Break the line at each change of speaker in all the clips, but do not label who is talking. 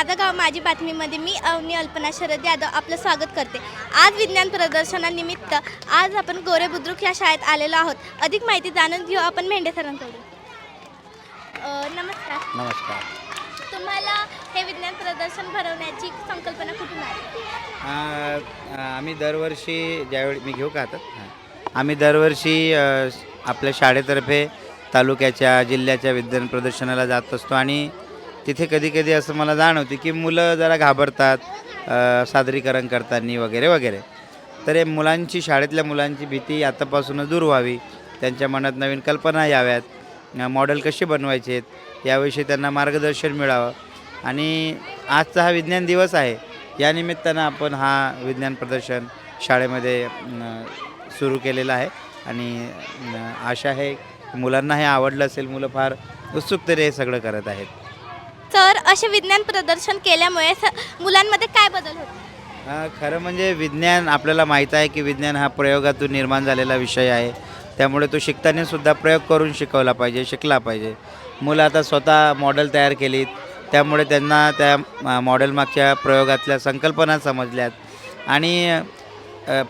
माझं गाव माझी बातमीमध्ये मी अवनी अल्पना शरद यादव आपलं स्वागत करते। आज विज्ञान प्रदर्शनानिमित्त आज आपण गोरे बुद्रुक या शाळेत आलेलो आहोत। अधिक माहिती जाणून घेऊ आपण मेंढे सरांकडून। नमस्कार।
नमस्कार।
तुम्हाला हे विज्ञान प्रदर्शन भरवण्याची संकल्पना कुठून आली?
आम्ही दरवर्षी ज्यावेळी मी घेऊ का आता आम्ही दरवर्षी आपल्या शाळेतर्फे तालुक्याच्या जिल्ह्याच्या विज्ञान प्रदर्शनाला जात असतो आणि तिथे कधी असं मला जाणवते की मुलं जरा घाबरतात सादरीकरण करताना वगैरे वगैरे। तर हे मुलांची शाळेतल्या मुलांची भीती आतापासूनच दूर व्हावी, त्यांच्या मनात नवीन कल्पना याव्यात, मॉडेल कसे बनवायचे आहेत याविषयी त्यांना मार्गदर्शन मिळावं आणि आजचा हा विज्ञान दिवस आहे या निमित्तानं आपण हा विज्ञान प्रदर्शन शाळेमध्ये सुरू केलेला आहे आणि आशा आहे मुलांना हे आवडलं असेल। मुलं फार उत्सुकतेने हे सगळं करत आहेत।
तर असे विज्ञान प्रदर्शन केल्यामुळे मुलांमध्ये काय बदल होतो?
खरं म्हणजे विज्ञान आपल्याला माहीत आहे की विज्ञान हा प्रयोगातून निर्माण झालेला विषय आहे, त्यामुळे तो शिकताना सुद्धा प्रयोग करून शिकवला पाहिजे, शिकला पाहिजे। मुलं आता स्वतः मॉडेल तयार केलीत, त्यामुळे त्यांना त्या मॉडेलमागच्या प्रयोगातल्या संकल्पना समजल्यात आणि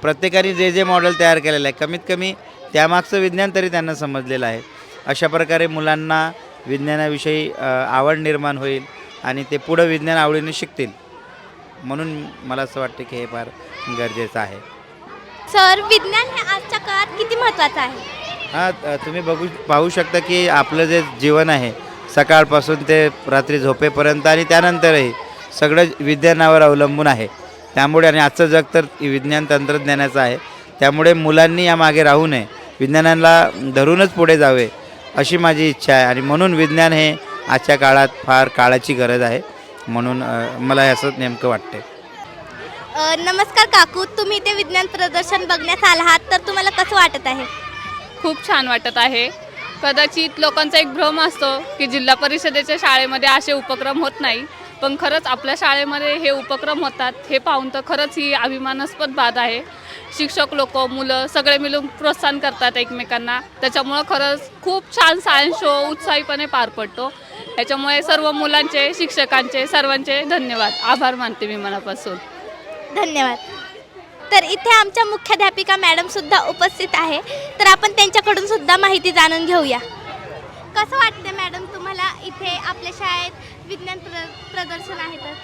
प्रत्येकाने जे मॉडेल तयार केलेलं आहे कमीत कमी त्यामागचं विज्ञान तरी त्यांना समजलेलं आहे। अशा प्रकारे मुलांना विज्ञानाविषयी आवड निर्माण होईल आणि ते पुढं विज्ञान आवडीने शिकतील, म्हणून मला असं वाटतं की हे फार गरजेचं आहे।
सर, विज्ञान हे आजच्या काळात किती महत्त्वाचं आहे?
तुम्ही पाहू शकता की आपलं जे जीवन आहे सकाळपासून ते रात्री झोपेपर्यंत आणि त्यानंतरही सगळं विज्ञानावर अवलंबून आहे। त्यामुळे आणि आजचं जग तर विज्ञान तंत्रज्ञानाचं आहे, त्यामुळे मुलांनी यामागे राहू नये, विज्ञानाला धरूनच पुढे जावे अशी माझी इच्छा आहे आणि म्हणून विज्ञान हे आजच्या काळात फार काळाची गरज आहे, म्हणून मला असं नेमकं वाटते।
नमस्कार काकू, तुम्ही इथे विज्ञान प्रदर्शन बघण्यास आला आहात, तर तुम्हाला कसं वाटत आहे?
खूप छान वाटत आहे। कदाचित लोकांचा एक भ्रम असतो की जिल्हा परिषदेच्या शाळेमध्ये असे उपक्रम होत नाही, पण खरंच आपल्या शाळेमध्ये हे उपक्रम होतात हे पाहून तर खरंच ही अभिमानास्पद बाब आहे। शिक्षक लोक, मुलं सगळे मिळून प्रोत्साहन करतात एकमेकांना, त्याच्यामुळं खरंच खूप छान सायन्स शो उत्साहीपणे पार पडतो। त्याच्यामुळे सर्व मुलांचे, शिक्षकांचे, सर्वांचे धन्यवाद, आभार मानते मी मनापासून।
धन्यवाद। तर इथे आमच्या मुख्याध्यापिका मॅडम सुद्धा उपस्थित आहे, तर आपण त्यांच्याकडून सुद्धा माहिती जाणून घेऊया। कसं वाटते मॅडम तुम्हाला इथे आपल्या शाळेत विज्ञान प्रदर्शन आहे तर?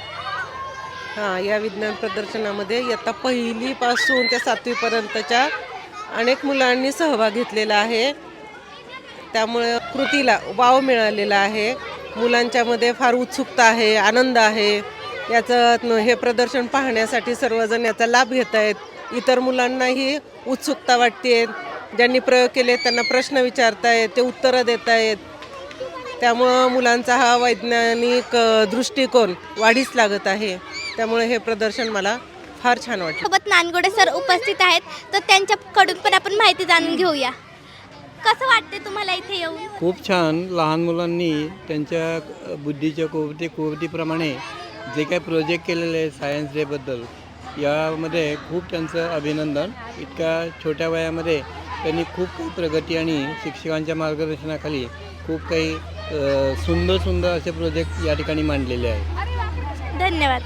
या विज्ञान प्रदर्शनामध्ये इयत्ता पहिलीपासून ते 7वी पर्यंतच्या अनेक मुलांनी सहभाग घेतलेला आहे, त्यामुळे कृतीला वाव मिळालेला आहे। मुलांच्यामध्ये फार उत्सुकता आहे, आनंद आहे। याचं हे प्रदर्शन पाहण्यासाठी सर्वजण याचा लाभ घेत आहेत। इतर मुलांनाही उत्सुकता वाटते, ज्यांनी प्रयोग केले त्यांना प्रश्न विचारतायत, ते उत्तरं देत आहेत, त्यामुळं मुलांचा हा वैज्ञानिक दृष्टिकोन वाढीस लागत आहे। त्यामुळे हे प्रदर्शन मला फार छान वाटतं।
सोबत नानगोडे सर उपस्थित आहेत, तर त्यांच्याकडून पण आपण माहिती जाणून घेऊया। कसं वाटते तुम्हाला इथे येऊन?
खूप छान। लहान मुलांनी त्यांच्या बुद्धीच्या कुवतीप्रमाणे जे काही प्रोजेक्ट केलेले आहे सायन्स डेबद्दल, यामध्ये खूप त्यांचं अभिनंदन। इतक्या छोट्या वयामध्ये त्यांनी खूप काही प्रगती आणि शिक्षकांच्या मार्गदर्शनाखाली खूप काही सुंदर असे प्रोजेक्ट या ठिकाणी मांडलेले आहेत।
धन्यवाद।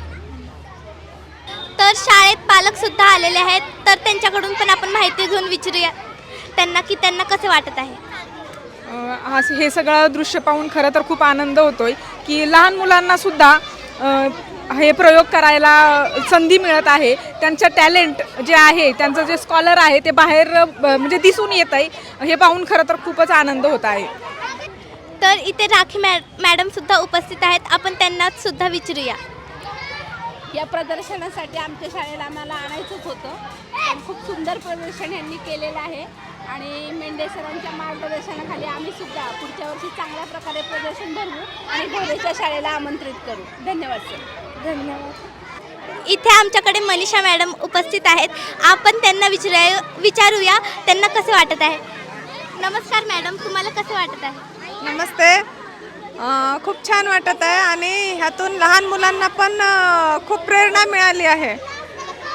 तर शाळेत पालक सुद्धा आलेले आहेत, तर त्यांच्याकडून पण आपण माहिती घेऊन विचारूया त्यांना कसे वाटत आहे।
हे सगळं दृश्य पाहून खरं तर खूप आनंद होतोय की लहान मुलांना सुद्धा हे प्रयोग करायला संधी मिळत आहे। त्यांचं टॅलेंट जे आहे, त्यांचं जे स्कॉलर आहे ते बाहेर म्हणजे दिसून येत आहे, हे पाहून खरं तर खूपच आनंद होत आहे।
तर इथे राखी मॅडम सुद्धा उपस्थित आहेत, आपण त्यांना सुद्धा विचारूया।
या प्रदर्शनासाठी आमच्या शाळेला आम्हाला आणायचंच होतं, पण खूप सुंदर प्रदर्शन यांनी केलेलं आहे आणि मेंढे सरांच्या मार्गदर्शनाखाली आम्ही सुद्धा पुढच्या वर्षी चांगल्या प्रकारे प्रदर्शन भरवू आणि घोडेच्या शाळेला आमंत्रित करू। धन्यवाद सर।
धन्यवाद। इथे आमच्याकडे मनीषा मॅडम उपस्थित आहेत, आपण त्यांना विचारूया त्यांना कसे वाटत आहे। नमस्कार मॅडम, तुम्हाला कसं वाटत आहे?
नमस्ते। खूप छान वाटत आहे आणि ह्यातून लहान मुलांना पण खूप प्रेरणा मिळाली आहे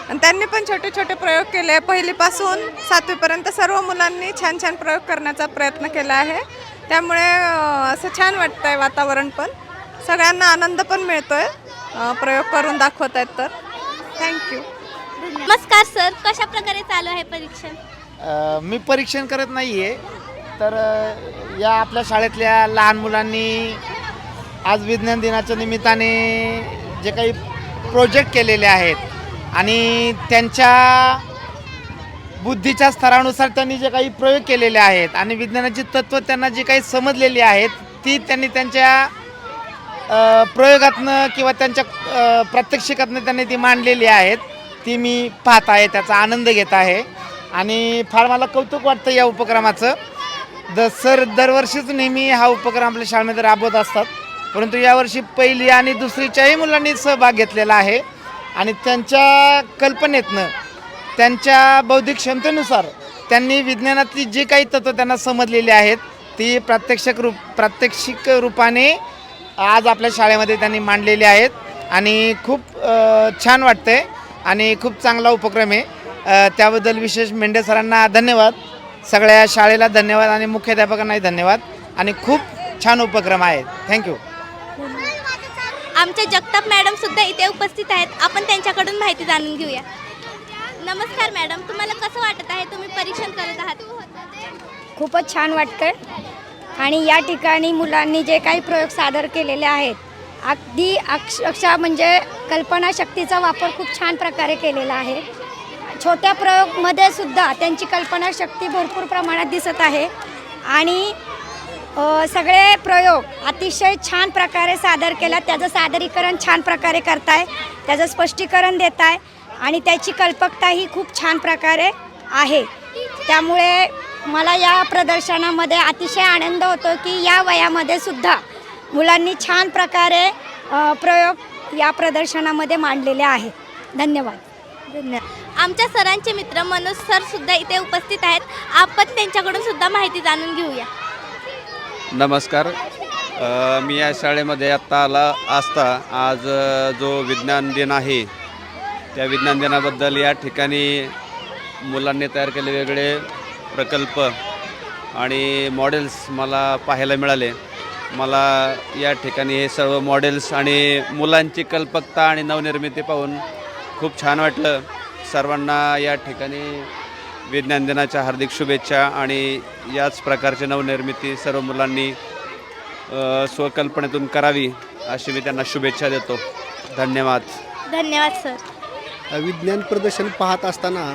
आणि त्यांनी पण छोटे छोटे प्रयोग केले। पहिलीपासून 7वी पर्यंत सर्व मुलांनी छान प्रयोग करण्याचा प्रयत्न केला आहे, त्यामुळे असं छान वाटतंय। वातावरण पण सगळ्यांना आनंद पण मिळतोय। प्रयोग करून दाखवत आहेत. तर थँक्यू.
नमस्कार सर, कशा प्रकारे चालू आहे परीक्षण?
मी परीक्षण करत नाही आहे, तर या आपल्या शाळेतल्या लहान मुलांनी आज विज्ञान दिनाच्या निमित्ताने जे काही प्रोजेक्ट केलेले आहेत आणि त्यांच्या बुद्धीच्या स्तरानुसार त्यांनी जे काही प्रयोग केलेले आहेत आणि विज्ञानाची तत्त्व त्यांना जी काही समजलेली आहेत ती त्यांनी त्यांच्या प्रयोगातनं किंवा त्यांच्या प्रात्यक्षिकातनं त्यांनी ती मांडलेली आहेत. ती मी पाहत आहे, त्याचा आनंद घेत आहे आणि फार मला कौतुक वाटतं या उपक्रमाचं. दरवर्षीच नेहमी हा उपक्रम आपल्या शाळेमध्ये राबवत असतात, परंतु यावर्षी पहिली आणि दुसरीच्याही मुलांनी सहभाग घेतलेला आहे आणि त्यांच्या कल्पनेतनं त्यांच्या बौद्धिक क्षमतेनुसार त्यांनी विज्ञानातली जी काही तत्त्व त्यांना समजलेली आहेत ती प्रात्यक्षिक रूपाने आज आपल्या शाळेमध्ये त्यांनी मांडलेली आहेत आणि खूप छान वाटतंय आणि खूप चांगला उपक्रम आहे. त्याबद्दल विशेष मेंढे सरांना धन्यवाद, सगळ्या शाळेला धन्यवाद आणि मुख्याध्यापकांनाही धन्यवाद आणि खूप छान उपक्रम आहे. थँक्यू.
आमच्या जगताप मॅडम सुद्धा इथे उपस्थित आहेत. आपण त्यांच्याकडून माहिती जाणून घेऊया. नमस्कार मॅडम, तुम्हाला कसं वाटत आहे? तुम्ही परीक्षण करत आहात.
खूपच छान वाटतंय आणि या ठिकाणी मुलांनी जे काही प्रयोग सादर केलेले आहेत अगदी अक्षरशः म्हणजे कल्पनाशक्तीचा वापर खूप छान प्रकारे केलेला आहे. छोट्या प्रयोगमध्ये सुद्धा त्यांची कल्पनाशक्ती भरपूर प्रमाणात दिसत आहे आणि सगळे प्रयोग अतिशय छान प्रकारे सादर केला. त्याचं सादरीकरण छान प्रकारे करताय, त्याचं स्पष्टीकरण देत आहे आणि त्याची कल्पकता ही खूप छान प्रकारे आहे. त्यामुळे मला या प्रदर्शनामध्ये अतिशय आनंद होतो की या वयामध्ये सुद्धा मुलांनी छान प्रकारे प्रयोग या प्रदर्शनामध्ये मांडलेले आहेत. धन्यवाद.
आमच्या सरांचे मित्र मनोज सर सुद्धा इथे उपस्थित आहेत. आपण त्यांच्याकडून सुद्धा माहिती जाणून घेऊया.
नमस्कार. मी या शाळेमध्ये आत्ता आला असता आज जो विज्ञान दिन आहे त्या विज्ञान दिनाबद्दल या ठिकाणी मुलांनी तयार केले वेगळे प्रकल्प आणि मॉडेल्स मला पाहायला मिळाले. मला या ठिकाणी हे सर्व मॉडेल्स आणि मुलांची कल्पकता आणि नवनिर्मिती पाहून खूप छान वाटलं. सर्वांना या ठिकाणी विज्ञान दिनाच्या हार्दिक शुभेच्छा आणि याच प्रकारची नवनिर्मिती सर्व मुलांनी स्वकल्पनेतून करावी अशी मी त्यांना शुभेच्छा देतो. धन्यवाद.
धन्यवाद सर.
विज्ञान प्रदर्शन पाहत असताना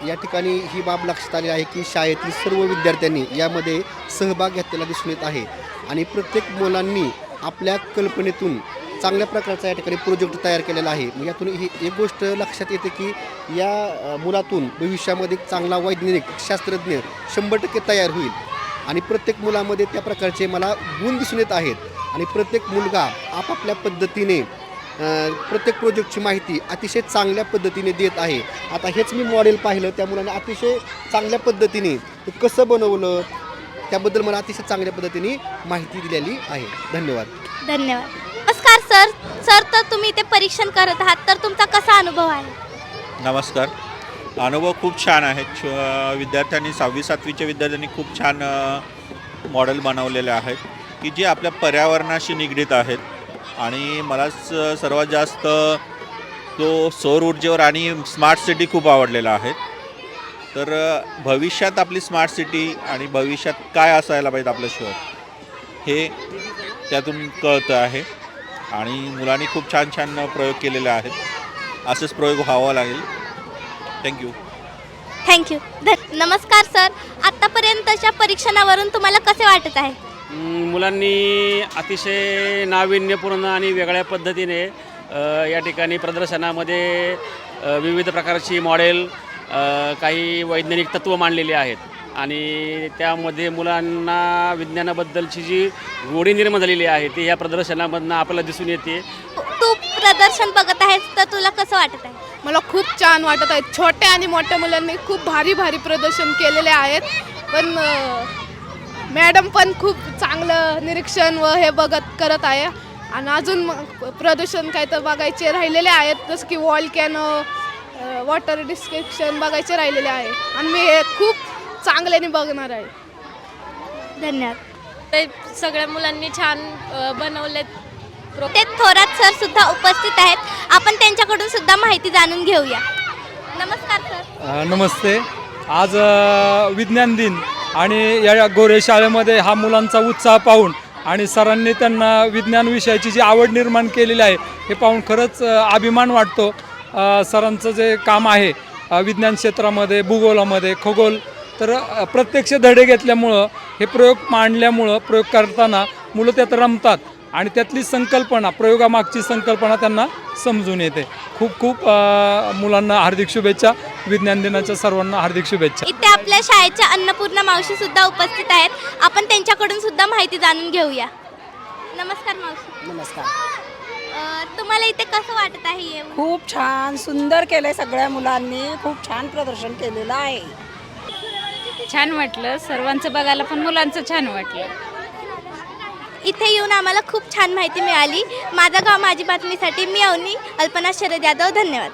या ठिकाणी ही बाब लक्षात आली आहे की शाळेतील सर्व विद्यार्थ्यांनी यामध्ये सहभाग घेतलेला दिसून येत आहे आणि प्रत्येक मुलांनी आपल्या कल्पनेतून चांगल्या प्रकारचा या ठिकाणी प्रोजेक्ट तयार केलेला आहे. मग यातून ही एक गोष्ट लक्षात येते की या मुलातून भविष्यामध्ये चांगला वैज्ञानिक शास्त्रज्ञ 100% तयार होईल आणि प्रत्येक मुलामध्ये त्या प्रकारचे मला गुण दिसून येत आहेत आणि प्रत्येक मुलगा आपापल्या पद्धतीने प्रत्येक प्रोजेक्टची माहिती अतिशय चांगल्या पद्धतीने देत आहे. आता हेच मी मॉडेल पाहिलं, त्या मुलाने अतिशय चांगल्या पद्धतीने ते कसं बनवलं त्याबद्दल मला अतिशय चांगल्या पद्धतीने माहिती दिलेली आहे. धन्यवाद.
धन्यवाद. नमस्कार सर. सर, तर तुम्ही इथे परीक्षण करत आहात, तर तुमचा कसा अनुभव आहे?
नमस्कार. अनुभव खूप छान आहे. विद्यार्थ्यांनी 6वी-7वीच्या विद्यार्थ्यांनी खूप छान मॉडेल बनवलेले आहेत की जे आपल्या पर्यावरणाशी निगडीत आहेत आणि मला सर्वात जास्त तो सौर ऊर्जेवर आणि स्मार्ट सिटी खूप आवडलेला आहे. तर भविष्यात आपली स्मार्ट सिटी आणि भविष्यात काय असायला पाहिजे आपलं शहर हे त्यातून कळतं आहे आणि मुलांनी खूप छान छान प्रयोग केलेले आहेत. असेच प्रयोग व्हावा लागेल.
थँक्यू. नमस्कार सर. आत्तापर्यंतच्या परीक्षणावरून तुम्हाला कसे वाटत आहे?
मुलांनी अतिशय नाविन्यपूर्ण आणि वेगळ्या पद्धतीने या ठिकाणी प्रदर्शनामध्ये विविध प्रकारची मॉडेल काही वैज्ञानिक तत्त्व मांडलेली आहेत आणि त्यामध्ये मुलांना विज्ञानाबद्दलची जी गोडी निर्माण झालेली आहे ती या प्रदर्शनामधनं आपल्याला दिसून येते.
तू प्रदर्शन बघत आहेस तर तुला कसं वाटत आहे?
मला खूप छान वाटत आहे. छोट्या आणि मोठ्या मुलांनी खूप भारी प्रदर्शन केलेले आहेत. पण मॅडम पण खूप चांगलं निरीक्षण व हे करत आहे आणि अजून प्रदर्शन काय तर बघायचे राहिलेले आहेत, जसं की वॉल्कॅनो, वॉटर डिस्क्रिप्शन बघायचे राहिलेले आहे आणि मी हे खूप चांगल्याने बघणार आहे.
धन्यवाद.
ते सगळ्या मुलांनी छान बनवलेत
ते थोरात सर सुद्धा उपस्थित आहेत. आपण त्यांच्याकडून सुद्धा माहिती जाणून घेऊया. नमस्कार सर.
नमस्ते. आज विज्ञान दिन आणि या गोरे शाळेमध्ये हा मुलांचा उत्साह पाहून आणि सरांनी त्यांना विज्ञान विषयाची जी आवड निर्माण केलेली आहे हे पाहून खरंच अभिमान वाटतो. सरांचं जे काम आहे विज्ञान क्षेत्रामध्ये, भूगोलामध्ये, खगोल, तर प्रत्यक्ष धडे घेतल्यामुळं हे प्रयोग मांडल्यामुळं प्रयोग करताना मुलं त्यात रमतात आणि त्यातली संकल्पना, प्रयोगामागची संकल्पना त्यांना समजून येते. खूप खूप मुलांना हार्दिक शुभेच्छा. विज्ञान दिनाच्या सर्वांना हार्दिक शुभेच्छा.
इथे आपल्या शाळेच्या अन्नपूर्णा मावशी सुद्धा उपस्थित आहेत. आपण त्यांच्याकडून सुद्धा माहिती जाणून घेऊया. नमस्कार मावशी.
नमस्कार.
तुम्हाला इथे कसं वाटत आहे येऊन?
खूप छान, सुंदर केलंय सगळ्या मुलांनी. खूप छान प्रदर्शन केलेलं आहे.
छान वाटलं सर्वांचं बघायला, पण मुलांचं छान वाटलं.
इथे येऊन आम्हाला खूप छान माहिती मिळाली. माझं गाव माझी बातमीसाठी मी अवनी अल्पना शरद यादव. धन्यवाद.